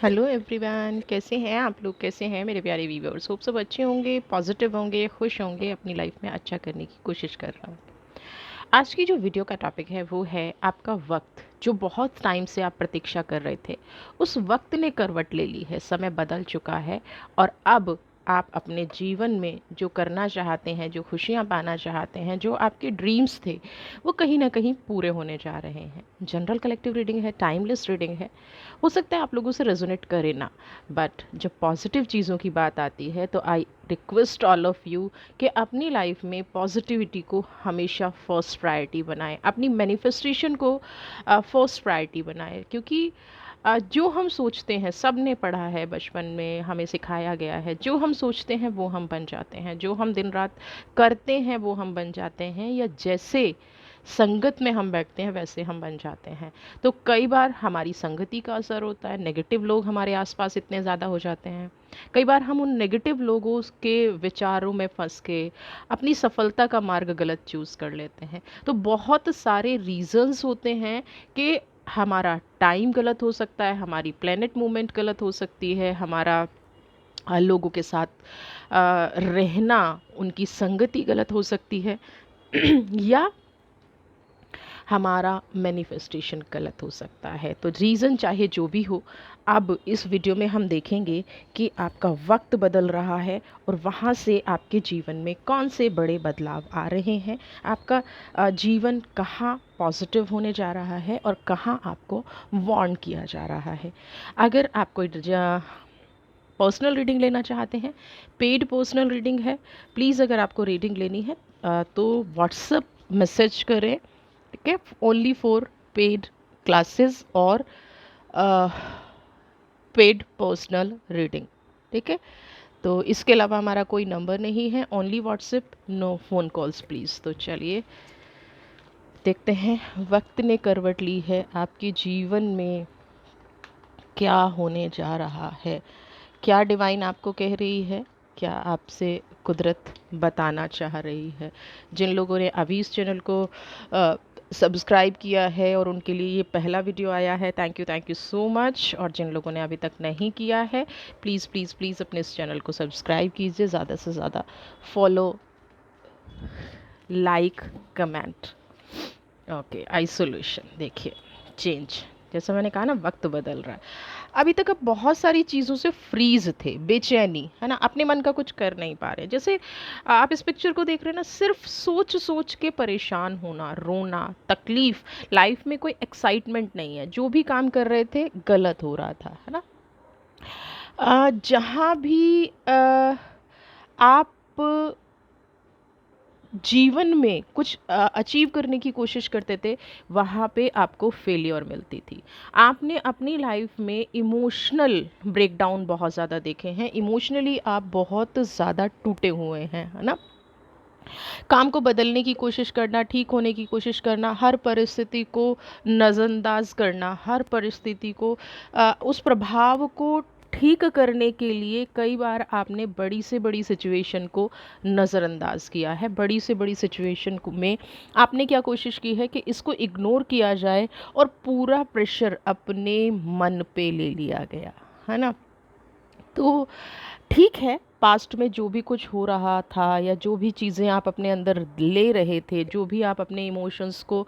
Hello everyone, कैसे हैं आप लोग? कैसे हैं मेरे प्यारे व्यूवर्स? होप सब अच्छे होंगे, पॉजिटिव होंगे, खुश होंगे, अपनी लाइफ में अच्छा करने की कोशिश कर रहा हूँ। आज की जो वीडियो का टॉपिक है वो है आपका वक्त, जो बहुत टाइम से आप प्रतीक्षा कर रहे थे। उस वक्त ने करवट ले ली है, समय बदल चुका है और अब आप अपने जीवन में जो करना चाहते हैं, जो खुशियाँ पाना चाहते हैं, जो आपके ड्रीम्स थे, वो कहीं ना कहीं पूरे होने जा रहे हैं। जनरल कलेक्टिव रीडिंग है, टाइमलेस रीडिंग है। हो सकता है आप लोगों से रेजोनेट करे ना, बट जब पॉजिटिव चीज़ों की बात आती है तो I request all of you कि अपनी लाइफ में पॉजिटिविटी को हमेशा फर्स्ट प्रायोरिटी बनाएं, अपनी मैनिफेस्टेशन को फर्स्ट प्रायोरिटी बनाएं। क्योंकि जो हम सोचते हैं, सब ने पढ़ा है, बचपन में हमें सिखाया गया है, जो हम सोचते हैं वो हम बन जाते हैं, जो हम दिन रात करते हैं वो हम बन जाते हैं, या जैसे संगत में हम बैठते हैं वैसे हम बन जाते हैं। तो कई बार हमारी संगति का असर होता है, नेगेटिव लोग हमारे आसपास इतने ज़्यादा हो जाते हैं। कई बार हम उन नेगेटिव लोगों के विचारों में फंस के अपनी सफलता का मार्ग गलत चूज़ कर लेते हैं। तो बहुत सारे रीजंस होते हैं कि हमारा टाइम गलत हो सकता है, हमारी प्लेनेट मूवमेंट गलत हो सकती है, हमारा लोगों के साथ रहना, उनकी संगति गलत हो सकती है या हमारा मैनिफेस्टेशन गलत हो सकता है। तो रीज़न चाहे जो भी हो, अब इस वीडियो में हम देखेंगे कि आपका वक्त बदल रहा है और वहाँ से आपके जीवन में कौन से बड़े बदलाव आ रहे हैं। आपका जीवन कहाँ पॉजिटिव होने जा रहा है और कहाँ आपको वार्न किया जा रहा है। अगर आप कोई पर्सनल रीडिंग लेना चाहते हैं, पेड पर्सनल रीडिंग है, प्लीज़ अगर आपको रीडिंग लेनी है तो व्हाट्सअप मैसेज करें, ठीक है? ओनली फॉर पेड क्लासेस और पेड पर्सनल रीडिंग, ठीक है? तो इसके अलावा हमारा कोई नंबर नहीं है, only WhatsApp, no phone calls please. तो चलिए देखते हैं वक्त ने करवट ली है, आपके जीवन में क्या होने जा रहा है, क्या डिवाइन आपको कह रही है, क्या आपसे कुदरत बताना चाह रही है। जिन लोगों ने अभी इस चैनल को सब्सक्राइब किया है और उनके लिए ये पहला वीडियो आया है, थैंक यू सो मच। और जिन लोगों ने अभी तक नहीं किया है, प्लीज़ प्लीज़ प्लीज़ अपने इस चैनल को सब्सक्राइब कीजिए, ज़्यादा से ज़्यादा follow, like, comment. Okay, isolation देखिए, चेंज, जैसा मैंने कहा ना, वक्त बदल रहा है। अभी तक आप बहुत सारी चीज़ों से फ्रीज थे, बेचैनी है ना, अपने मन का कुछ कर नहीं पा रहे। जैसे आप इस पिक्चर को देख रहे हैं ना, सिर्फ सोच सोच के परेशान होना, रोना, तकलीफ, लाइफ में कोई एक्साइटमेंट नहीं है, जो भी काम कर रहे थे गलत हो रहा था, है ना। जहाँ भी आप जीवन में कुछ अचीव करने की कोशिश करते थे, वहाँ पे आपको फेलियर मिलती थी। आपने अपनी लाइफ में इमोशनल ब्रेकडाउन बहुत ज़्यादा देखे हैं, इमोशनली आप बहुत ज़्यादा टूटे हुए हैं, है ना। काम को बदलने की कोशिश करना, ठीक होने की कोशिश करना, हर परिस्थिति को नज़रअंदाज करना, हर परिस्थिति को उस प्रभाव को ठीक करने के लिए कई बार आपने बड़ी से बड़ी सिचुएशन को नज़रअंदाज किया है। बड़ी से बड़ी सिचुएशन में आपने क्या कोशिश की है कि इसको इग्नोर किया जाए और पूरा प्रेशर अपने मन पे ले लिया गया, है ना। तो ठीक है, पास्ट में जो भी कुछ हो रहा था या जो भी चीज़ें आप अपने अंदर ले रहे थे, जो भी आप अपने इमोशंस को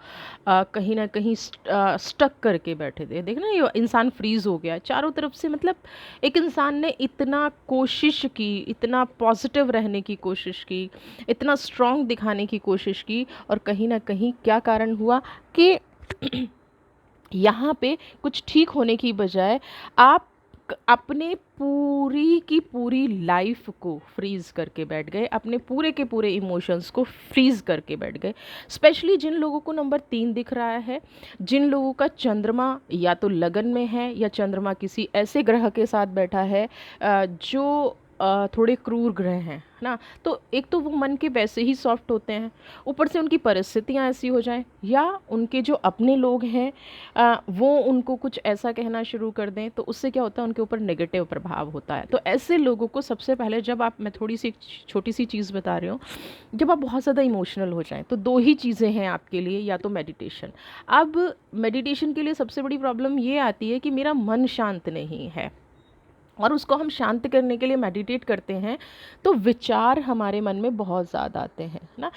कहीं ना कहीं स्टक करके बैठे थे, देखना ये इंसान फ्रीज हो गया चारों तरफ से। मतलब एक इंसान ने इतना कोशिश की, इतना पॉजिटिव रहने की कोशिश की, इतना स्ट्रांग दिखाने की कोशिश की, और कहीं ना कहीं क्या कारण हुआ कि यहाँ पे कुछ ठीक होने की बजाय आप अपने पूरी की पूरी लाइफ को फ्रीज करके बैठ गए, अपने पूरे के पूरे इमोशंस को फ्रीज करके बैठ गए। स्पेशली जिन लोगों को नंबर 3 दिख रहा है, जिन लोगों का चंद्रमा या तो लगन में है या चंद्रमा किसी ऐसे ग्रह के साथ बैठा है जो थोड़े क्रूर ग्रह हैं, है ना। तो एक तो वो मन के वैसे ही सॉफ्ट होते हैं, ऊपर से उनकी परिस्थितियाँ ऐसी हो जाएं, या उनके जो अपने लोग हैं वो उनको कुछ ऐसा कहना शुरू कर दें, तो उससे क्या होता है, उनके ऊपर नेगेटिव प्रभाव होता है। तो ऐसे लोगों को सबसे पहले, जब आप, मैं थोड़ी सी छोटी सी चीज़ बता रही हूँ, जब आप बहुत ज़्यादा इमोशनल हो जाएं तो दो ही चीज़ें हैं आपके लिए, या तो मेडिटेशन। अब मेडिटेशन के लिए सबसे बड़ी प्रॉब्लम ये आती है कि मेरा मन शांत नहीं है, और उसको हम शांत करने के लिए मेडिटेट करते हैं, तो विचार हमारे मन में बहुत ज़्यादा आते हैं, है ना।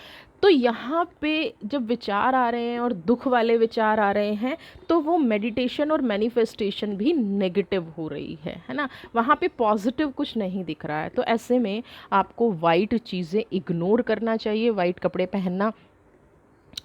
तो यहाँ पे जब विचार आ रहे हैं और दुख वाले विचार आ रहे हैं, तो वो मेडिटेशन और मैनिफेस्टेशन भी नेगेटिव हो रही है ना। वहाँ पे पॉजिटिव कुछ नहीं दिख रहा है। तो ऐसे में आपको वाइट चीज़ें इग्नोर करना चाहिए, वाइट कपड़े पहनना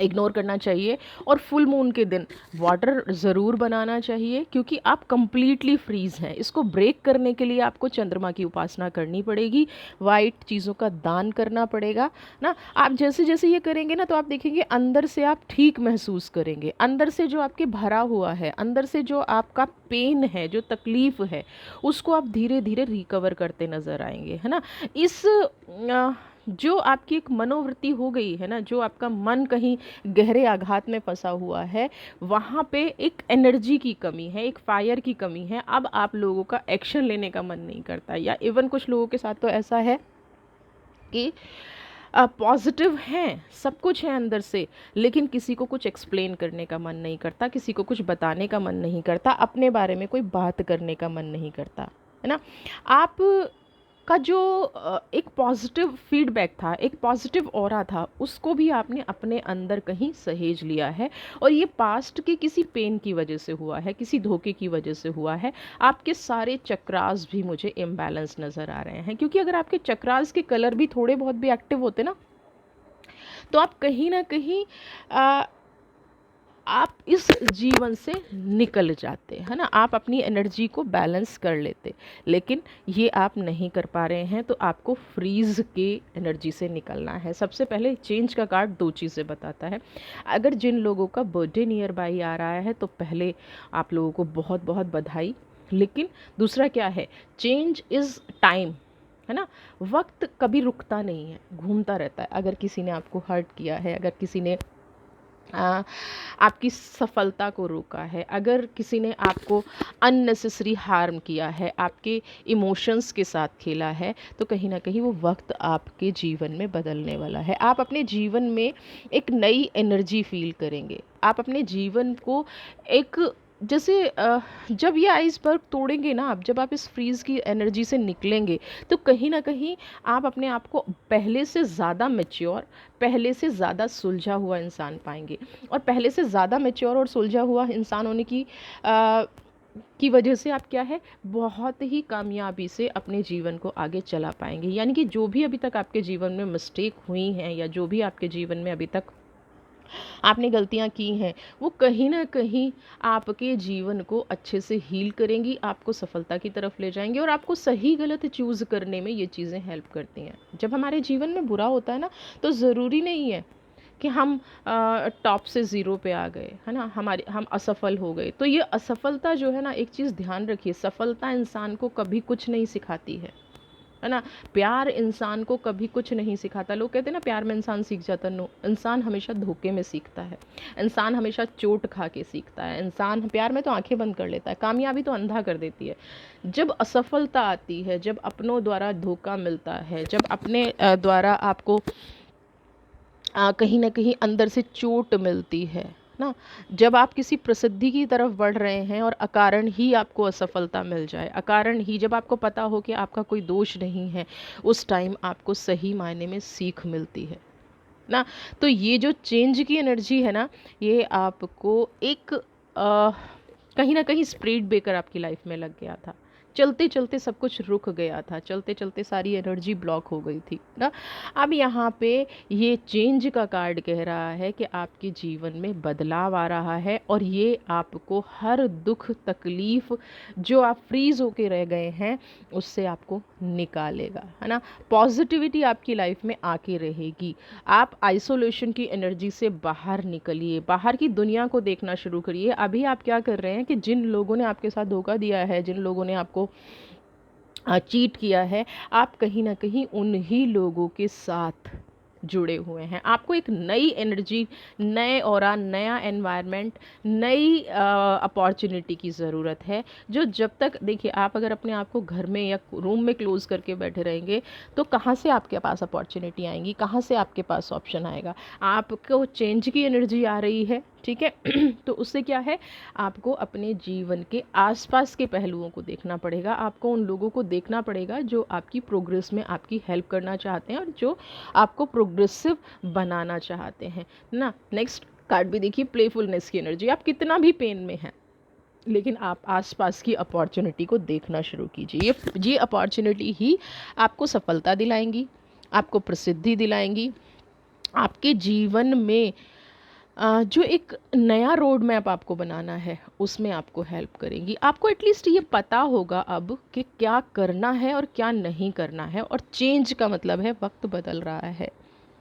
इग्नोर करना चाहिए। और फुल मून के दिन वाटर ज़रूर बनाना चाहिए, क्योंकि आप कंप्लीटली फ्रीज़ हैं। इसको ब्रेक करने के लिए आपको चंद्रमा की उपासना करनी पड़ेगी, वाइट चीज़ों का दान करना पड़ेगा ना। आप जैसे जैसे ये करेंगे ना, तो आप देखेंगे अंदर से आप ठीक महसूस करेंगे। अंदर से जो आपके भरा हुआ है, अंदर से जो आपका पेन है, जो तकलीफ़ है, उसको आप धीरे धीरे रिकवर करते नज़र आएंगे, है ना। इस जो आपकी एक मनोवृत्ति हो गई है ना, जो आपका मन कहीं गहरे आघात में फंसा हुआ है, वहाँ पे एक एनर्जी की कमी है, एक फायर की कमी है। अब आप लोगों का एक्शन लेने का मन नहीं करता, या इवन कुछ लोगों के साथ तो ऐसा है कि पॉजिटिव हैं, सब कुछ है अंदर से, लेकिन किसी को कुछ एक्सप्लेन करने का मन नहीं करता, किसी को कुछ बताने का मन नहीं करता, अपने बारे में कोई बात करने का मन नहीं करता, है ना। आप का जो एक पॉजिटिव फीडबैक था, एक पॉजिटिव ऑरा था, उसको भी आपने अपने अंदर कहीं सहेज लिया है। और ये पास्ट के किसी पेन की वजह से हुआ है, किसी धोखे की वजह से हुआ है। आपके सारे चक्रास भी मुझे इम्बैलेंस नज़र आ रहे हैं, क्योंकि अगर आपके चक्रास के कलर भी थोड़े बहुत भी एक्टिव होते ना, तो आप कहीं ना कहीं आप इस जीवन से निकल जाते, है ना। आप अपनी एनर्जी को बैलेंस कर लेते, लेकिन ये आप नहीं कर पा रहे हैं। तो आपको फ्रीज़ के एनर्जी से निकलना है। सबसे पहले चेंज का कार्ड दो चीज़ें बताता है। अगर जिन लोगों का बर्थडे नियर बाई आ रहा है, तो पहले आप लोगों को बहुत बहुत बधाई। लेकिन दूसरा क्या है, चेंज इज़ टाइम, है ना। वक्त कभी रुकता नहीं है, घूमता रहता है। अगर किसी ने आपको हर्ट किया है, अगर किसी ने आपकी सफलता को रोका है, अगर किसी ने आपको अननेसेसरी हार्म किया है, आपके इमोशंस के साथ खेला है, तो कहीं ना कहीं वो वक्त आपके जीवन में बदलने वाला है। आप अपने जीवन में एक नई एनर्जी फील करेंगे। आप अपने जीवन को एक जैसे जब ये आइसबर्ग तोड़ेंगे ना आप, जब आप इस फ्रीज़ की एनर्जी से निकलेंगे, तो कहीं ना कहीं आप अपने आप को पहले से ज़्यादा मैच्योर, पहले से ज़्यादा सुलझा हुआ इंसान पाएंगे। और पहले से ज़्यादा मैच्योर और सुलझा हुआ इंसान होने की वजह से आप क्या है, बहुत ही कामयाबी से अपने जीवन को आगे चला पाएंगे। यानी कि जो भी अभी तक आपके जीवन में मिस्टेक हुई हैं, या जो भी आपके जीवन में अभी तक आपने गलतियां की हैं, वो कहीं ना कहीं आपके जीवन को अच्छे से हील करेंगी, आपको सफलता की तरफ ले जाएंगी। और आपको सही गलत चूज़ करने में ये चीज़ें हेल्प करती हैं। जब हमारे जीवन में बुरा होता है ना, तो ज़रूरी नहीं है कि हम टॉप से ज़ीरो पे आ गए, है ना, हम असफल हो गए। तो ये असफलता जो है ना, एक चीज़ ध्यान रखिए, सफलता इंसान को कभी कुछ नहीं सिखाती है ना। प्यार इंसान को कभी कुछ नहीं सिखाता। लोग कहते हैं ना, प्यार में इंसान सीख जाता। नो, इंसान हमेशा धोखे में सीखता है, इंसान हमेशा चोट खा के सीखता है। इंसान प्यार में तो आंखें बंद कर लेता है, कामयाबी तो अंधा कर देती है। जब असफलता आती है, जब अपनों द्वारा धोखा मिलता है, जब अपने द्वारा आपको कहीं ना कहीं अंदर से चोट मिलती है ना, जब आप किसी प्रसिद्धि की तरफ बढ़ रहे हैं और अकारण ही आपको असफलता मिल जाए, अकारण ही जब आपको पता हो कि आपका कोई दोष नहीं है, उस टाइम आपको सही मायने में सीख मिलती है ना। तो ये जो चेंज की एनर्जी है ना, ये आपको एक कहीं ना कहीं स्पीड ब्रेकर आपकी लाइफ में लग गया था। चलते चलते सब कुछ रुक गया था, चलते चलते सारी एनर्जी ब्लॉक हो गई थी ना। अब यहाँ पे ये चेंज का कार्ड कह रहा है कि आपके जीवन में बदलाव आ रहा है, और ये आपको हर दुख तकलीफ जो आप फ्रीज होके रह गए हैं, उससे आपको निकालेगा, है ना। पॉजिटिविटी आपकी लाइफ में आके रहेगी। आप आइसोलेशन की एनर्जी से बाहर निकलिए, बाहर की दुनिया को देखना शुरू करिए। अभी आप क्या कर रहे हैं कि जिन लोगों ने आपके साथ धोखा दिया है, जिन लोगों ने आपको चीट किया है, आप कहीं ना कहीं उन्हीं लोगों के साथ जुड़े हुए हैं। आपको एक नई एनर्जी, नए ऑरा, नया एनवायरनमेंट, नई अपॉर्चुनिटी की ज़रूरत है। जो जब तक, देखिए, आप अगर अपने आप को घर में या रूम में क्लोज़ करके बैठे रहेंगे, तो कहाँ से आपके पास अपॉर्चुनिटी आएंगी, कहाँ से आपके पास ऑप्शन आएगा। आपको चेंज की एनर्जी आ रही है, ठीक है। तो उससे क्या है, आपको अपने जीवन के आसपास के पहलुओं को देखना पड़ेगा, आपको उन लोगों को देखना पड़ेगा जो आपकी प्रोग्रेस में आपकी हेल्प करना चाहते हैं और जो आपको प्रोग्रेसिव बनाना चाहते हैं ना। नेक्स्ट कार्ड भी देखिए, प्लेफुलनेस की एनर्जी। आप कितना भी पेन में हैं, लेकिन आप आसपास की अपॉर्चुनिटी को देखना शुरू कीजिए। ये अपॉर्चुनिटी ही आपको सफलता दिलाएंगी, आपको प्रसिद्धि दिलाएंगी, आपके जीवन में जो एक नया रोड मैप आपको बनाना है उसमें आपको हेल्प करेंगी। आपको एटलीस्ट ये पता होगा अब कि क्या करना है और क्या नहीं करना है, और चेंज का मतलब है वक्त बदल रहा है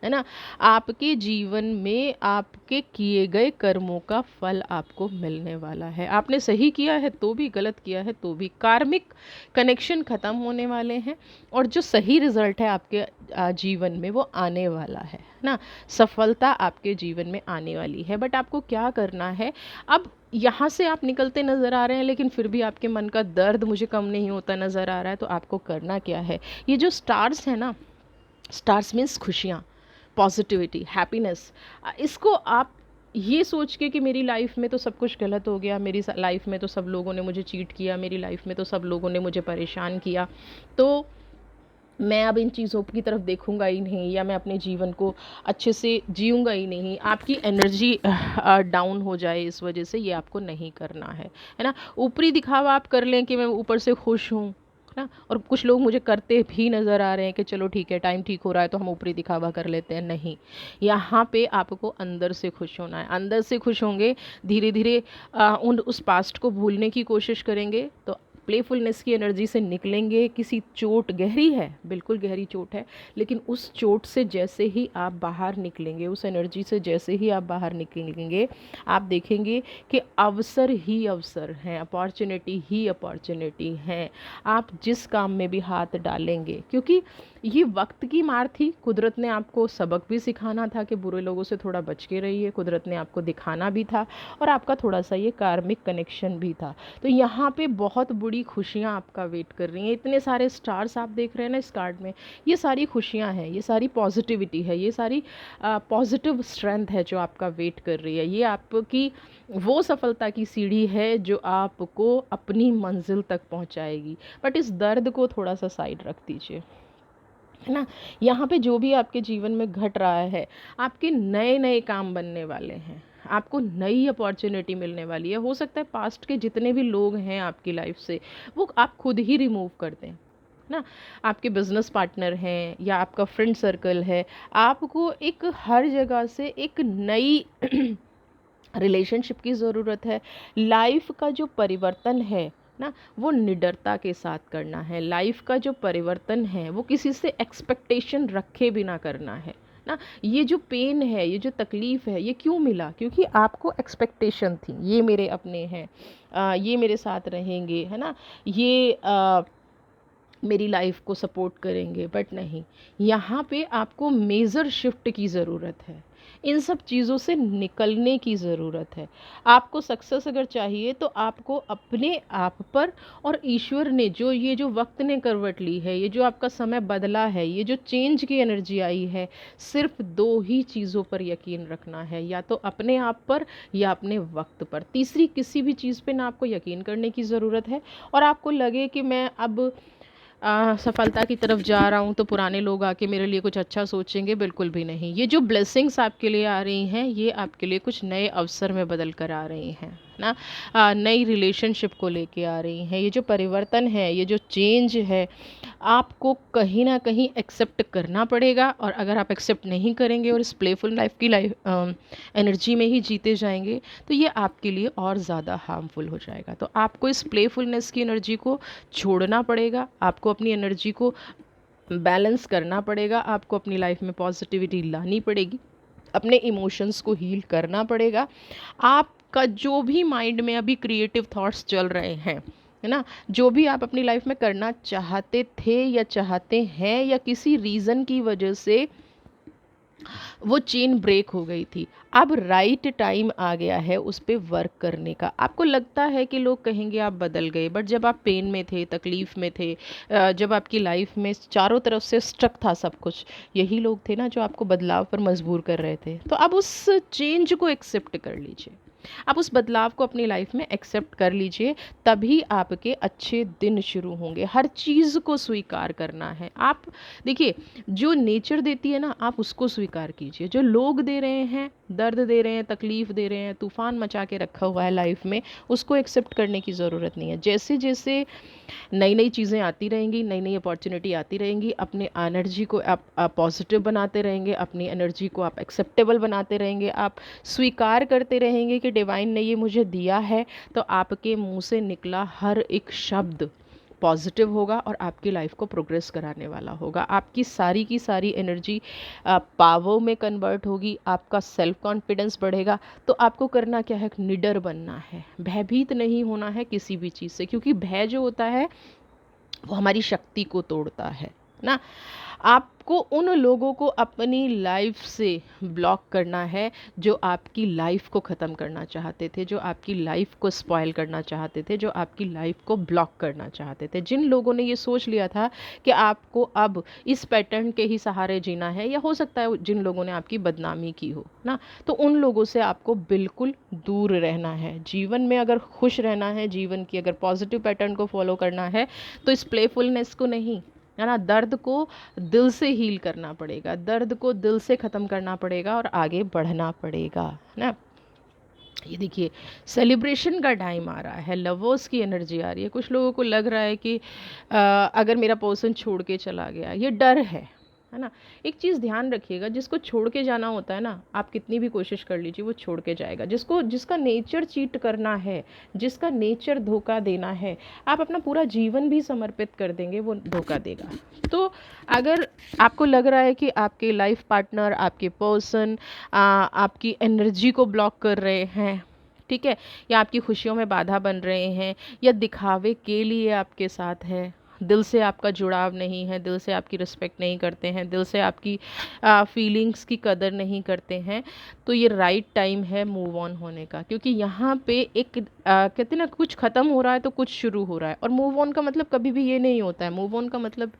ना। आपके जीवन में आपके किए गए कर्मों का फल आपको मिलने वाला है। आपने सही किया है तो भी, गलत किया है तो भी, कार्मिक कनेक्शन ख़त्म होने वाले हैं और जो सही रिजल्ट है आपके जीवन में वो आने वाला है ना। सफलता आपके जीवन में आने वाली है। बट आपको क्या करना है, अब यहाँ से आप निकलते नज़र आ रहे हैं लेकिन फिर भी आपके मन का दर्द मुझे कम नहीं होता नज़र आ रहा है, तो आपको करना क्या है। ये जो स्टार्स है ना, स्टार्स मीन्स खुशियाँ, पॉजिटिविटी, हैप्पीनेस। इसको आप ये सोच के कि मेरी लाइफ में तो सब कुछ गलत हो गया, मेरी लाइफ में तो सब लोगों ने मुझे चीट किया, मेरी लाइफ में तो सब लोगों ने मुझे परेशान किया, तो मैं अब इन चीज़ों की तरफ देखूंगा ही नहीं, या मैं अपने जीवन को अच्छे से जीऊंगा ही नहीं। आपकी एनर्जी डाउन हो जाए इस वजह से, ये आपको नहीं करना है ना। ऊपरी दिखावा आप कर लें कि मैं ऊपर से खुश हूँ ना, और कुछ लोग मुझे करते भी नज़र आ रहे हैं कि चलो ठीक है, टाइम ठीक हो रहा है तो हम ऊपरी दिखावा कर लेते हैं। नहीं, यहाँ पे आपको अंदर से खुश होना है। अंदर से खुश होंगे, धीरे धीरे उन उस पास्ट को भूलने की कोशिश करेंगे, तो प्लेफुलनेस की एनर्जी से निकलेंगे। किसी चोट, गहरी है, बिल्कुल गहरी चोट है, लेकिन उस चोट से जैसे ही आप बाहर निकलेंगे, उस एनर्जी से जैसे ही आप बाहर निकलेंगे, आप देखेंगे कि अवसर ही अवसर हैं, अपॉर्चुनिटी ही अपॉर्चुनिटी हैं। आप जिस काम में भी हाथ डालेंगे, क्योंकि ये वक्त की मार थी, कुदरत ने आपको सबक भी सिखाना था कि बुरे लोगों से थोड़ा बच के रहिए, कुदरत ने आपको दिखाना भी था, और आपका थोड़ा सा ये कार्मिक कनेक्शन भी था। तो यहाँ पे बहुत बड़ी खुशियाँ आपका वेट कर रही हैं। इतने सारे स्टार्स आप देख रहे हैं ना इस कार्ड में, ये सारी खुशियाँ हैं, ये सारी पॉजिटिविटी है, ये सारी पॉजिटिव स्ट्रेंथ है जो आपका वेट कर रही है। ये आपकी वो सफलता की सीढ़ी है जो आपको अपनी मंजिल तक पहुंचाएगी। बट इस दर्द को थोड़ा सा साइड रख दीजिए, है ना। यहाँ पे जो भी आपके जीवन में घट रहा है, आपके नए नए काम बनने वाले हैं, आपको नई अपॉर्चुनिटी मिलने वाली है। हो सकता है पास्ट के जितने भी लोग हैं आपकी लाइफ से, वो आप खुद ही रिमूव कर दें ना। आपके बिजनेस पार्टनर हैं या आपका फ्रेंड सर्कल है, आपको एक हर जगह से एक नई रिलेशनशिप की ज़रूरत है। लाइफ का जो परिवर्तन है ना, वो निडरता के साथ करना है। लाइफ का जो परिवर्तन है वो किसी से एक्सपेक्टेशन रखे बिना करना है ना। ये जो पेन है, ये जो तकलीफ़ है, ये क्यों मिला? क्योंकि आपको एक्सपेक्टेशन थी, ये मेरे अपने हैं, ये मेरे साथ रहेंगे, है ना, ये मेरी लाइफ को सपोर्ट करेंगे। बट नहीं, यहाँ पे आपको मेजर शिफ्ट की ज़रूरत है। इन सब चीज़ों से निकलने की ज़रूरत है। आपको सक्सेस अगर चाहिए तो आपको अपने आप पर, और ईश्वर ने जो वक्त ने करवट ली है, ये जो आपका समय बदला है, ये जो चेंज की एनर्जी आई है, सिर्फ दो ही चीज़ों पर यकीन रखना है, या तो अपने आप पर या अपने वक्त पर। तीसरी किसी भी चीज़ पे ना आपको यकीन करने की ज़रूरत है। और आपको लगे कि मैं अब सफलता की तरफ जा रहा हूँ तो पुराने लोग आके मेरे लिए कुछ अच्छा सोचेंगे, बिल्कुल भी नहीं। ये जो ब्लेसिंग्स आपके लिए आ रही हैं, ये आपके लिए कुछ नए अवसर में बदल कर आ रही हैं ना। नई रिलेशनशिप को लेके आ रही हैं। ये जो परिवर्तन है, ये जो चेंज है, आपको कहीं ना कहीं एक्सेप्ट करना पड़ेगा। और अगर आप एक्सेप्ट नहीं करेंगे और इस प्लेफुल लाइफ की एनर्जी में ही जीते जाएंगे, तो ये आपके लिए और ज़्यादा हार्मफुल हो जाएगा। तो आपको इस प्लेफुलनेस की एनर्जी को छोड़ना पड़ेगा, आपको अपनी एनर्जी को बैलेंस करना पड़ेगा, आपको अपनी लाइफ में पॉजिटिविटी लानी पड़ेगी, अपने इमोशंस को हील करना पड़ेगा। आपका जो भी माइंड में अभी क्रिएटिव थॉट्स चल रहे हैं, है ना, जो भी आप अपनी लाइफ में करना चाहते थे या चाहते हैं, या किसी रीज़न की वजह से वो चेन ब्रेक हो गई थी। अब राइट टाइम आ गया है उस पे वर्क करने का। आपको लगता है कि लोग कहेंगे आप बदल गए, बट जब आप पेन में थे, तकलीफ़ में थे, जब आपकी लाइफ में चारों तरफ से स्ट्रक था सब कुछ, यही लोग थे ना जो आपको बदलाव पर मजबूर कर रहे थे। तो अब उस चेंज को एक्सेप्ट कर लीजिए, आप उस बदलाव को अपनी लाइफ में एक्सेप्ट कर लीजिए, तभी आपके अच्छे दिन शुरू होंगे। हर चीज़ को स्वीकार करना है। आप देखिए, जो नेचर देती है ना, आप उसको स्वीकार कीजिए। जो लोग दे रहे हैं, दर्द दे रहे हैं, तकलीफ़ दे रहे हैं, तूफ़ान मचा के रखा हुआ है लाइफ में, उसको एक्सेप्ट करने की ज़रूरत नहीं है। जैसे जैसे नई नई चीज़ें आती रहेंगी, नई नई अपॉर्चुनिटी आती रहेंगी, अपने एनर्जी को आप पॉजिटिव बनाते रहेंगे, अपनी एनर्जी को आप एक्सेप्टेबल बनाते रहेंगे, आप स्वीकार करते रहेंगे कि डिवाइन ने ये मुझे दिया है, तो आपके मुंह से निकला हर एक शब्द पॉजिटिव होगा और आपकी लाइफ को प्रोग्रेस कराने वाला होगा। आपकी सारी की सारी एनर्जी पावर में कन्वर्ट होगी, आपका सेल्फ कॉन्फिडेंस बढ़ेगा। तो आपको करना क्या है, निडर बनना है, भयभीत नहीं होना है किसी भी चीज़ से, क्योंकि भय जो होता है वो हमारी शक्ति को तोड़ता है ना। आपको उन लोगों को अपनी लाइफ से ब्लॉक करना है जो आपकी लाइफ को ख़त्म करना चाहते थे, जो आपकी लाइफ को स्पॉइल करना चाहते थे, जो आपकी लाइफ को ब्लॉक करना चाहते थे। जिन लोगों ने ये सोच लिया था कि आपको अब इस पैटर्न के ही सहारे जीना है, या हो सकता है जिन लोगों ने आपकी बदनामी की हो ना, तो उन लोगों से आपको बिल्कुल दूर रहना है। जीवन में अगर खुश रहना है, जीवन की अगर पॉजिटिव पैटर्न को फॉलो करना है, तो इस प्लेफुलनेस को नहीं, है ना, दर्द को दिल से हील करना पड़ेगा, दर्द को दिल से ख़त्म करना पड़ेगा और आगे बढ़ना पड़ेगा, है ना। ये देखिए, सेलिब्रेशन का टाइम आ रहा है, लवर्स की एनर्जी आ रही है। कुछ लोगों को लग रहा है कि अगर मेरा पर्सन छोड़ के चला गया, ये डर है ना। एक चीज़ ध्यान रखिएगा, जिसको छोड़ के जाना होता है ना, आप कितनी भी कोशिश कर लीजिए वो छोड़ के जाएगा। जिसका नेचर चीट करना है, जिसका नेचर धोखा देना है, आप अपना पूरा जीवन भी समर्पित कर देंगे, वो धोखा देगा। तो अगर आपको लग रहा है कि आपके लाइफ पार्टनर, आपके पर्सन आपकी एनर्जी को ब्लॉक कर रहे हैं, ठीक है, या आपकी खुशियों में बाधा बन रहे हैं, या दिखावे के लिए आपके साथ है, दिल से आपका जुड़ाव नहीं है, दिल से आपकी रिस्पेक्ट नहीं करते हैं, दिल से आपकी फीलिंग्स की कदर नहीं करते हैं, तो ये राइट टाइम है मूव ऑन होने का। क्योंकि यहाँ पे एक कहते हैं ना, कुछ ख़त्म हो रहा है तो कुछ शुरू हो रहा है। और मूव ऑन का मतलब कभी भी ये नहीं होता है। मूव ऑन का मतलब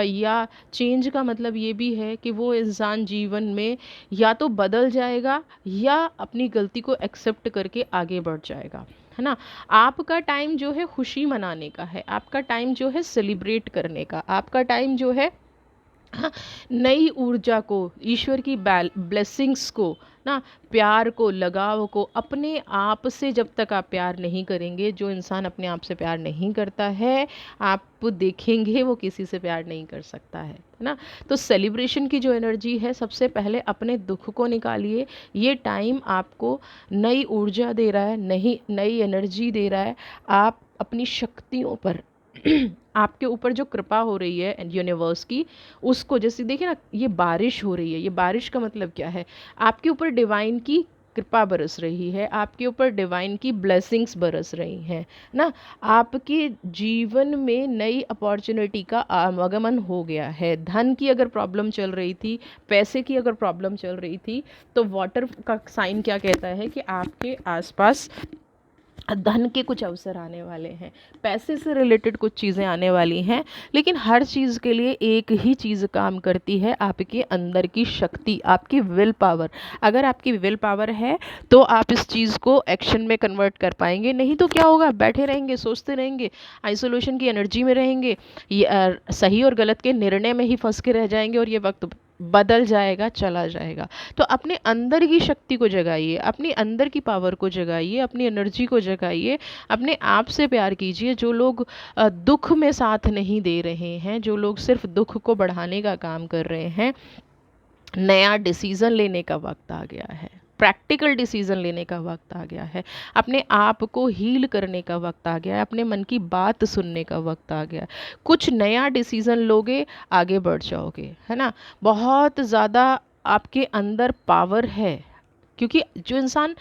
या चेंज का मतलब ये भी है कि वो इंसान जीवन में या तो बदल जाएगा या अपनी गलती को एक्सेप्ट करके आगे बढ़ जाएगा, है ना। आपका टाइम जो है खुशी मनाने का है, आपका टाइम जो है सेलिब्रेट करने का, आपका टाइम जो है, हाँ, नई ऊर्जा को, ईश्वर की ब्लेसिंग्स को ना, प्यार को, लगाव को, अपने आप से जब तक आप प्यार नहीं करेंगे, जो इंसान अपने आप से प्यार नहीं करता है, आप देखेंगे वो किसी से प्यार नहीं कर सकता है ना। तो सेलिब्रेशन की जो एनर्जी है, सबसे पहले अपने दुख को निकालिए। ये टाइम आपको नई ऊर्जा दे रहा है, नई एनर्जी दे रहा है। आप अपनी शक्तियों पर आपके ऊपर जो कृपा हो रही है यूनिवर्स की, उसको, जैसे देखिए ना, ये बारिश हो रही है, ये बारिश का मतलब क्या है, आपके ऊपर डिवाइन की कृपा बरस रही है, आपके ऊपर डिवाइन की ब्लेसिंग्स बरस रही हैं ना। आपके जीवन में नई अपॉर्चुनिटी का आगमन हो गया है। धन की अगर प्रॉब्लम चल रही थी, पैसे की अगर प्रॉब्लम चल रही थी, तो वाटर का साइन क्या कहता है कि आपके आसपास धन के कुछ अवसर आने वाले हैं, पैसे से रिलेटेड कुछ चीज़ें आने वाली हैं। लेकिन हर चीज़ के लिए एक ही चीज़ काम करती है, आपके अंदर की शक्ति, आपकी विल पावर। अगर आपकी विल पावर है तो आप इस चीज़ को एक्शन में कन्वर्ट कर पाएंगे, नहीं तो क्या होगा, बैठे रहेंगे, सोचते रहेंगे, आइसोलेशन की एनर्जी में रहेंगे, ये सही और गलत के निर्णय में ही फंस के रह जाएंगे, और ये वक्त बदल जाएगा, चला जाएगा। तो अपने अंदर की शक्ति को जगाइए, अपनी अंदर की पावर को जगाइए, अपनी एनर्जी को जगाइए, अपने आप से प्यार कीजिए। जो लोग दुख में साथ नहीं दे रहे हैं, जो लोग सिर्फ दुख को बढ़ाने का काम कर रहे हैं, नया डिसीज़न लेने का वक्त आ गया है, प्रैक्टिकल डिसीज़न लेने का वक्त आ गया है, अपने आप को हील करने का वक्त आ गया है, अपने मन की बात सुनने का वक्त आ गया है। कुछ नया डिसीज़न लोगे, आगे बढ़ जाओगे, है ना। बहुत ज़्यादा आपके अंदर पावर है, क्योंकि जो इंसान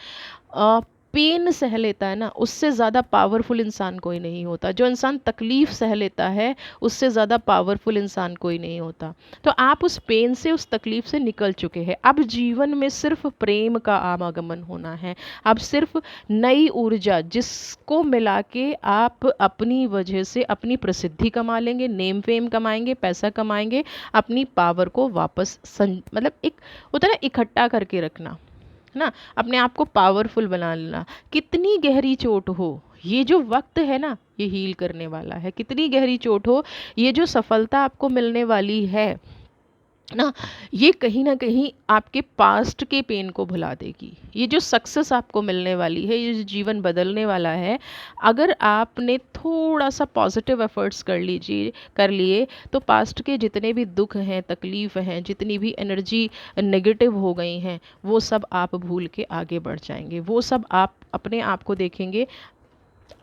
पेन सह लेता है ना, उससे ज़्यादा पावरफुल इंसान कोई नहीं होता। जो इंसान तकलीफ़ सह लेता है, उससे ज़्यादा पावरफुल इंसान कोई नहीं होता। तो आप उस पेन से, उस तकलीफ़ से निकल चुके हैं। अब जीवन में सिर्फ़ प्रेम का आवागमन होना है। अब सिर्फ़ नई ऊर्जा, जिसको मिला के आप अपनी वजह से अपनी प्रसिद्धि कमा लेंगे, नेम फेम कमाएँगे, पैसा कमाएँगे, अपनी पावर को वापस मतलब एक होता है ना, इकट्ठा करके रखना, है ना? अपने आप को पावरफुल बना लेना। कितनी गहरी चोट हो, ये जो वक्त है ना, ये हील करने वाला है। कितनी गहरी चोट हो, ये जो सफलता आपको मिलने वाली है ना, ये कहीं ना कहीं आपके पास्ट के पेन को भुला देगी। ये जो सक्सेस आपको मिलने वाली है, ये जो जीवन बदलने वाला है, अगर आपने थोड़ा सा पॉजिटिव एफर्ट्स कर लिए, तो पास्ट के जितने भी दुख हैं, तकलीफ़ हैं, जितनी भी एनर्जी नेगेटिव हो गई हैं, वो सब आप भूल के आगे बढ़ जाएंगे। वो सब आप अपने आप को देखेंगे,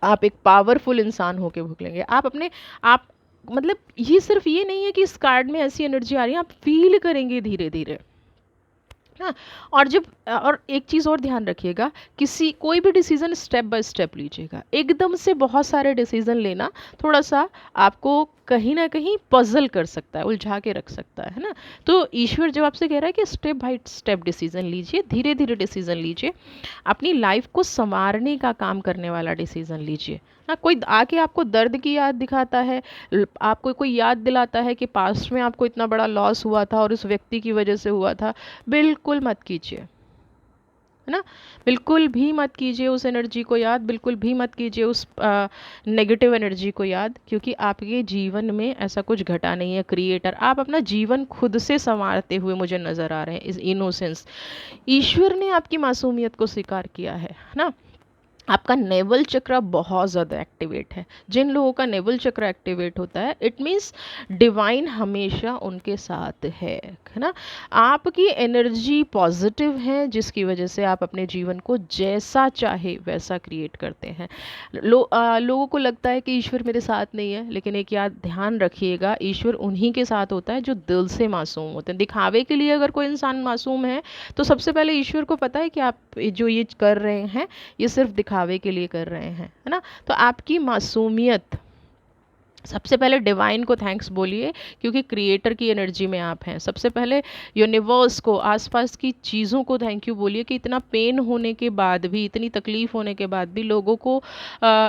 आप एक पावरफुल इंसान होके भुगलेंगे। आप अपने आप, मतलब ये सिर्फ ये नहीं है कि इस कार्ड में ऐसी एनर्जी आ रही है, आप फील करेंगे धीरे धीरे। हाँ, और जब और एक चीज़ और ध्यान रखिएगा, किसी कोई भी डिसीज़न स्टेप बाय स्टेप लीजिएगा। एकदम से बहुत सारे डिसीज़न लेना थोड़ा सा आपको कहीं ना कहीं पजल कर सकता है, उलझा के रख सकता है ना? तो ईश्वर जब आपसे कह रहा है कि स्टेप बाय स्टेप डिसीज़न लीजिए, धीरे धीरे डिसीज़न लीजिए, अपनी लाइफ को संवारने का काम करने वाला डिसीज़न लीजिए। हाँ, कोई आके आपको दर्द की याद दिखाता है, आपको कोई याद दिलाता है कि पास्ट में आपको इतना बड़ा लॉस हुआ था और उस व्यक्ति की वजह से हुआ था, बिल्कुल मत कीजिए, है ना? बिल्कुल भी मत कीजिए उस एनर्जी को याद, बिल्कुल भी मत कीजिए उस नेगेटिव एनर्जी को याद, क्योंकि आपके जीवन में ऐसा कुछ घटा नहीं है। क्रिएटर, आप अपना जीवन खुद से संवारते हुए मुझे नज़र आ रहे हैं, इस इनोसेंस। ईश्वर ने आपकी मासूमियत को स्वीकार किया है ना? आपका नेवल चक्र बहुत ज़्यादा एक्टिवेट है। जिन लोगों का नेवल चक्र एक्टिवेट होता है, इट मीन्स डिवाइन हमेशा उनके साथ है ना? आपकी एनर्जी पॉजिटिव है, जिसकी वजह से आप अपने जीवन को जैसा चाहे वैसा क्रिएट करते हैं। लोगों को लगता है कि ईश्वर मेरे साथ नहीं है, लेकिन एक याद ध्यान रखिएगा, ईश्वर उन्हीं के साथ होता है जो दिल से मासूम होते हैं। दिखावे के लिए अगर कोई इंसान मासूम है, तो सबसे पहले ईश्वर को पता है कि आप जो ये कर रहे हैं, ये सिर्फ दिखावे के लिए कर रहे हैं, है ना? तो आपकी मासूमियत, सबसे पहले डिवाइन को थैंक्स बोलिए, क्योंकि क्रिएटर की एनर्जी में आप हैं। सबसे पहले यूनिवर्स को, आसपास की चीज़ों को थैंक यू बोलिए कि इतना पेन होने के बाद भी, इतनी तकलीफ़ होने के बाद भी, लोगों को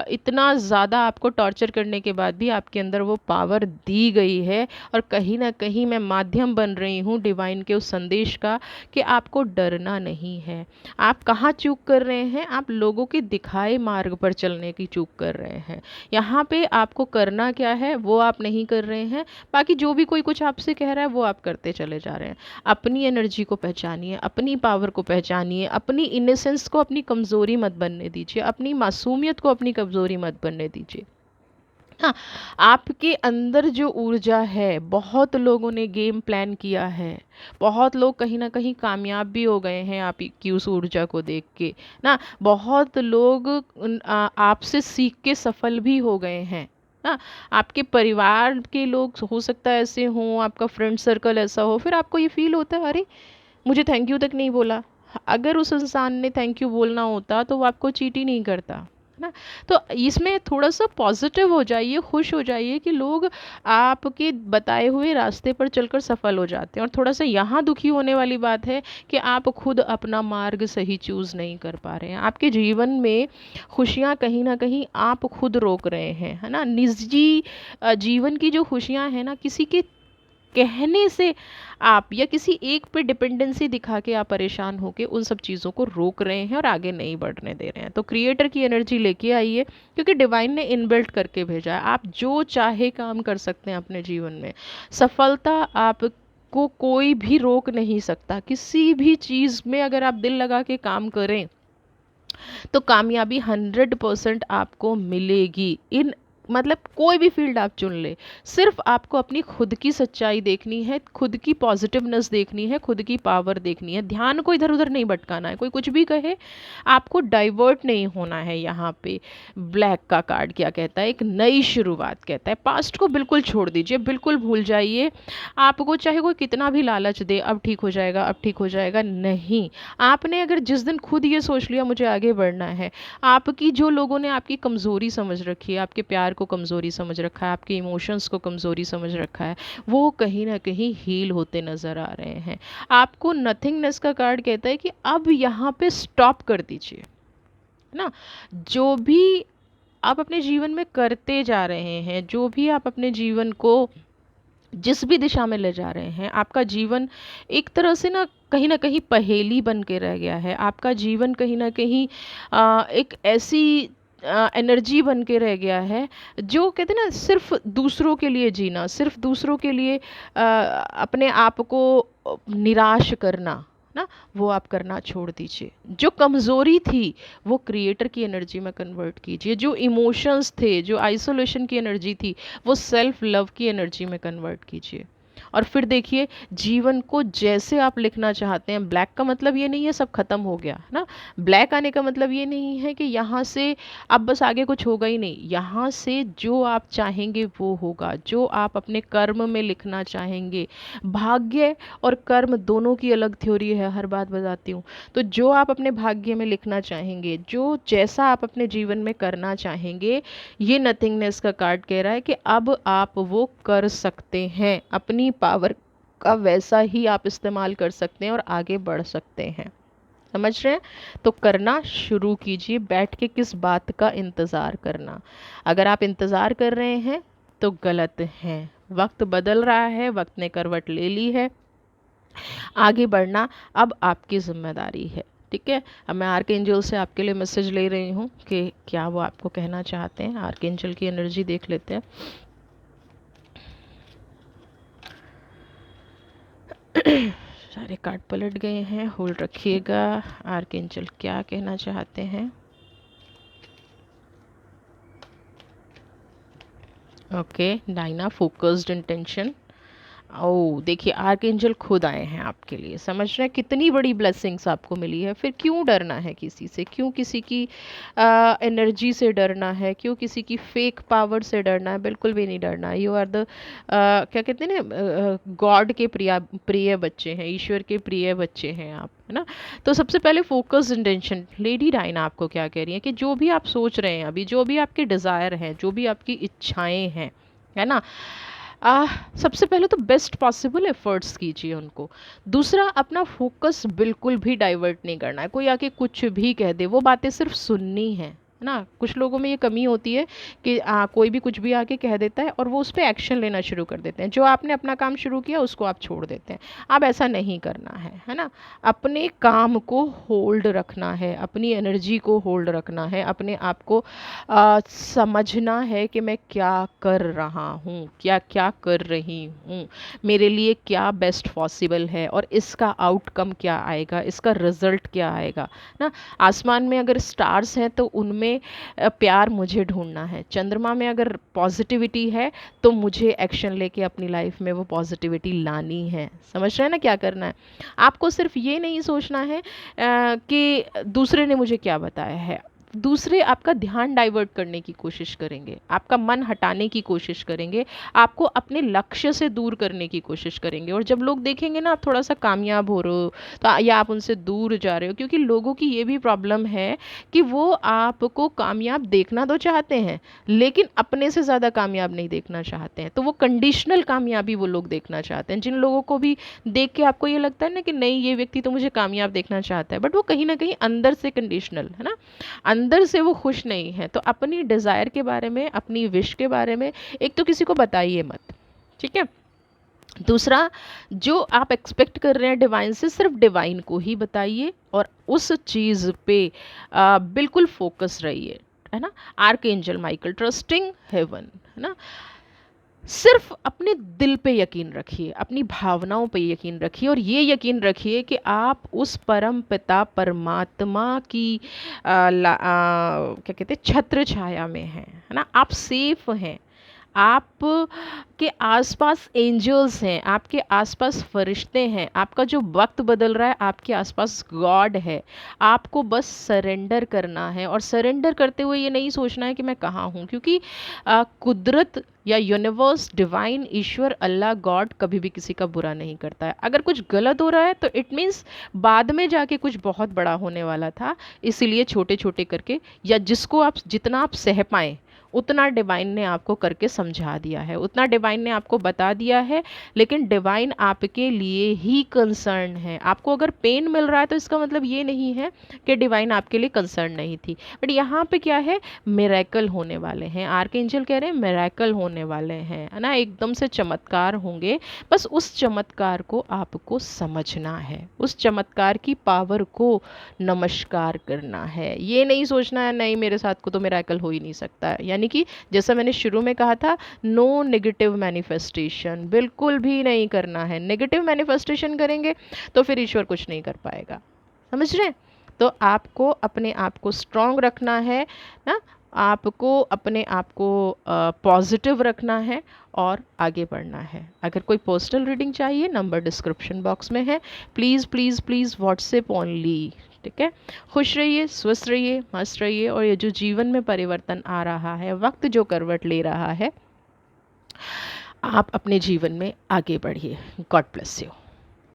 इतना ज़्यादा आपको टॉर्चर करने के बाद भी आपके अंदर वो पावर दी गई है, और कहीं ना कहीं मैं माध्यम बन रही हूँ डिवाइन के उस संदेश का कि आपको डरना नहीं है। आप कहाँ चूक कर रहे हैं? आप लोगों के दिखाए मार्ग पर चलने की चूक कर रहे हैं। यहाँ पे आपको करना क्या है, वो आप नहीं कर रहे हैं। बाकी जो भी कोई कुछ आपसे कह रहा है, वो आप करते चले जा रहे हैं। अपनी एनर्जी को पहचानिए, अपनी पावर को पहचानिए, अपनी इनोसेंस को अपनी कमज़ोरी मत बनने दीजिए, अपनी मासूमियत को अपनी कमज़ोरी मत बनने दीजिए। हाँ, आपके अंदर जो ऊर्जा है, बहुत लोगों ने गेम प्लान किया है, बहुत लोग कहीं ना कहीं कामयाब भी हो गए हैं आपकी उस ऊर्जा को देख के ना। बहुत लोग आपसे सीख के सफल भी हो गए हैं ना। आपके परिवार के लोग हो सकता है ऐसे हों, आपका फ्रेंड सर्कल ऐसा हो, फिर आपको ये फील होता है, अरे मुझे थैंक यू तक नहीं बोला। अगर उस इंसान ने थैंक यू बोलना होता, तो वो आपको चीट ही नहीं करता, है ना? तो इसमें थोड़ा सा पॉजिटिव हो जाइए, खुश हो जाइए कि लोग आपके बताए हुए रास्ते पर चलकर सफल हो जाते हैं। और थोड़ा सा यहाँ दुखी होने वाली बात है कि आप खुद अपना मार्ग सही चूज़ नहीं कर पा रहे हैं। आपके जीवन में खुशियाँ कहीं ना कहीं आप खुद रोक रहे हैं, है ना? निजी जीवन की जो खुशियाँ हैं ना, किसी के कहने से आप या किसी एक पे डिपेंडेंसी दिखा के आप परेशान होके उन सब चीज़ों को रोक रहे हैं और आगे नहीं बढ़ने दे रहे हैं। तो क्रिएटर की एनर्जी लेके आइए, क्योंकि डिवाइन ने इनबिल्ट करके भेजा है। आप जो चाहे काम कर सकते हैं अपने जीवन में। सफलता आपको कोई भी रोक नहीं सकता। किसी भी चीज़ में अगर आप दिल लगा के काम करें, तो कामयाबी 100% आपको मिलेगी। इन मतलब कोई भी फील्ड आप चुन ले, सिर्फ आपको अपनी खुद की सच्चाई देखनी है, खुद की पॉजिटिवनेस देखनी है, खुद की पावर देखनी है, ध्यान को इधर उधर नहीं भटकाना है। कोई कुछ भी कहे, आपको डाइवर्ट नहीं होना है। यहाँ पे ब्लैक का कार्ड क्या कहता है, एक नई शुरुआत कहता है। पास्ट को बिल्कुल छोड़ दीजिए, बिल्कुल भूल जाइए। आपको चाहे कोई कितना भी लालच दे, अब ठीक हो जाएगा, अब ठीक हो जाएगा, नहीं। आपने अगर जिस दिन खुद ये सोच लिया मुझे आगे बढ़ना है, आपकी जो लोगों ने आपकी कमज़ोरी समझ रखी है, आपके प्यार को कमज़ोरी समझ रखा है, आपके इमोशंस को कमज़ोरी समझ रखा है, वो कहीं ना कहीं हील होते नज़र आ रहे हैं। आपको नथिंगनेस का कार्ड कहता है कि अब यहाँ पे स्टॉप कर दीजिए, है ना। जो भी आप अपने जीवन में करते जा रहे हैं, जो भी आप अपने जीवन को जिस भी दिशा में ले जा रहे हैं, आपका जीवन एक तरह से ना कहीं पहेली बन के रह गया है। आपका जीवन कहीं ना कहीं एक ऐसी एनर्जी बन के रह गया है जो कहते हैं ना, सिर्फ दूसरों के लिए जीना, सिर्फ दूसरों के लिए अपने आप को निराश करना ना, वो आप करना छोड़ दीजिए। जो कमज़ोरी थी वो क्रिएटर की एनर्जी में कन्वर्ट कीजिए। जो इमोशंस थे, जो आइसोलेशन की एनर्जी थी, वो सेल्फ लव की एनर्जी में कन्वर्ट कीजिए। और फिर देखिए जीवन को जैसे आप लिखना चाहते हैं। ब्लैक का मतलब ये नहीं है सब खत्म हो गया, है ना। ब्लैक आने का मतलब ये नहीं है कि यहाँ से अब बस आगे कुछ होगा ही नहीं। यहाँ से जो आप चाहेंगे वो होगा, जो आप अपने कर्म में लिखना चाहेंगे। भाग्य और कर्म दोनों की अलग थ्योरी है, हर बात बताती हूँ। तो जो आप अपने भाग्य में लिखना चाहेंगे, जो जैसा आप अपने जीवन में करना चाहेंगे, ये नथिंगनेस का कार्ड कह रहा है कि अब आप वो कर सकते हैं। अपनी पावर का वैसा ही आप इस्तेमाल कर सकते हैं और आगे बढ़ सकते हैं। समझ रहे हैं? तो करना शुरू कीजिए। बैठ के किस बात का इंतज़ार करना। अगर आप इंतज़ार कर रहे हैं तो गलत हैं। वक्त बदल रहा है, वक्त ने करवट ले ली है। आगे बढ़ना अब आपकी जिम्मेदारी है। ठीक है, अब मैं आर्कएंजल से आपके लिए मैसेज ले रही हूँ कि क्या वो आपको कहना चाहते हैं। आर्कएंजल की एनर्जी देख लेते हैं। सारे कार्ड पलट गए हैं, होल्ड रखिएगा। आर्कएंजल क्या कहना चाहते हैं। ओके, डायना फोकस्ड इंटेंशन। ओ देखिए, आर्कएंजल खुद आए हैं आपके लिए। समझ रहे हैं कितनी बड़ी ब्लेसिंग्स आपको मिली है। फिर क्यों डरना है किसी से, क्यों किसी की एनर्जी से डरना है, क्यों किसी की फेक पावर से डरना है। बिल्कुल भी नहीं डरना। यू आर द क्या कहते हैं ना, गॉड के प्रिय बच्चे हैं, ईश्वर के प्रिय बच्चे हैं आप, है ना। तो सबसे पहले फोकस इंटेंशन। लेडी डायना आपको क्या कह रही है कि जो भी आप सोच रहे हैं अभी, जो भी आपके डिज़ायर हैं, जो भी आपकी इच्छाएं हैं, है ना, सबसे पहले तो बेस्ट पॉसिबल एफर्ट्स कीजिए उनको। दूसरा, अपना फोकस बिल्कुल भी डाइवर्ट नहीं करना है। कोई आके कुछ भी कह दे, वो बातें सिर्फ सुननी है ना। कुछ लोगों में ये कमी होती है कि कोई भी कुछ भी आके कह देता है और वो उस पर एक्शन लेना शुरू कर देते हैं। जो आपने अपना काम शुरू किया उसको आप छोड़ देते हैं। अब ऐसा नहीं करना है ना। अपने काम को होल्ड रखना है, अपनी एनर्जी को होल्ड रखना है, अपने आप को समझना है कि मैं क्या कर रहा हूँ, क्या क्या कर रही हूँ, मेरे लिए क्या बेस्ट पॉसिबल है और इसका आउटकम क्या आएगा, इसका रिजल्ट क्या आएगा ना। आसमान में अगर स्टार्स हैं तो उनमें प्यार मुझे ढूंढना है। चंद्रमा में अगर पॉजिटिविटी है तो मुझे एक्शन लेके अपनी लाइफ में वो पॉजिटिविटी लानी है। समझ रहे हैं ना क्या करना है। आपको सिर्फ ये नहीं सोचना है कि दूसरे ने मुझे क्या बताया है। दूसरे आपका ध्यान डाइवर्ट करने की कोशिश करेंगे, आपका मन हटाने की कोशिश करेंगे, आपको अपने लक्ष्य से दूर करने की कोशिश करेंगे। और जब लोग देखेंगे ना आप थोड़ा सा कामयाब हो रहे हो तो या आप उनसे दूर जा रहे हो, क्योंकि लोगों की ये भी प्रॉब्लम है कि वो आपको कामयाब देखना तो चाहते हैं लेकिन अपने से ज़्यादा कामयाब नहीं देखना चाहते हैं। तो वो कंडीशनल कामयाबी वो लोग देखना चाहते हैं। जिन लोगों को भी देख के आपको ये लगता है ना कि नहीं ये व्यक्ति तो मुझे कामयाब देखना चाहता है, बट वो कहीं ना कहीं अंदर से कंडीशनल है ना, अंदर से वो खुश नहीं है। तो अपनी डिज़ायर के बारे में, अपनी विश के बारे में एक तो किसी को बताइए मत, ठीक है। दूसरा, जो आप एक्सपेक्ट कर रहे हैं डिवाइन से, सिर्फ डिवाइन को ही बताइए और उस चीज़ पे बिल्कुल फोकस रहिए, है ना। आर्कएंजल माइकल, ट्रस्टिंग हेवन, है ना। सिर्फ अपने दिल पे यकीन रखिए, अपनी भावनाओं पे यकीन रखिए और ये यकीन रखिए कि आप उस परम पिता परमात्मा की क्या कहते हैं, छत्र छाया में हैं, है ना। आप सेफ हैं। आप के आसपास एंजल्स हैं, आपके आसपास फरिश्ते हैं, आपका जो वक्त बदल रहा है आपके आसपास गॉड है। आपको बस सरेंडर करना है, और सरेंडर करते हुए ये नहीं सोचना है कि मैं कहाँ हूँ, क्योंकि कुदरत या यूनिवर्स, डिवाइन, ईश्वर, अल्लाह, गॉड कभी भी किसी का बुरा नहीं करता है। अगर कुछ गलत हो रहा है तो इट मीन्स बाद में जाके कुछ बहुत बड़ा होने वाला था, इसीलिए छोटे छोटे करके, या जिसको आप जितना आप सह पाएँ उतना डिवाइन ने आपको करके समझा दिया है, उतना डिवाइन ने आपको बता दिया है। लेकिन डिवाइन आपके लिए ही कंसर्न है। आपको अगर पेन मिल रहा है तो इसका मतलब ये नहीं है कि डिवाइन आपके लिए कंसर्न नहीं थी। बट यहाँ पे क्या है, मिरेकल होने वाले हैं। आर्कएंजल कह रहे हैं मिरेकल होने वाले हैं, है ना, एकदम से चमत्कार होंगे। बस उस चमत्कार को आपको समझना है, उस चमत्कार की पावर को नमस्कार करना है। ये नहीं सोचना है नहीं मेरे साथ को तो मिरेकल हो ही नहीं सकता है। यानी कि जैसा मैंने शुरू में कहा था, नो नेगेटिव मैनिफेस्टेशन बिल्कुल भी नहीं करना है। नेगेटिव मैनिफेस्टेशन करेंगे तो फिर ईश्वर कुछ नहीं कर पाएगा, समझ रहे हैं। तो आपको अपने आप को स्ट्रांग रखना है ना, आपको अपने आप को पॉजिटिव रखना है और आगे बढ़ना है। अगर कोई पर्सनल रीडिंग चाहिए, नंबर डिस्क्रिप्शन बॉक्स में है। Please please please WhatsApp only, ठीक है। खुश रहिए, स्वस्थ रहिए, मस्त रहिए, और ये जो जीवन में परिवर्तन आ रहा है, वक्त जो करवट ले रहा है, आप अपने जीवन में आगे बढ़िए। God bless you.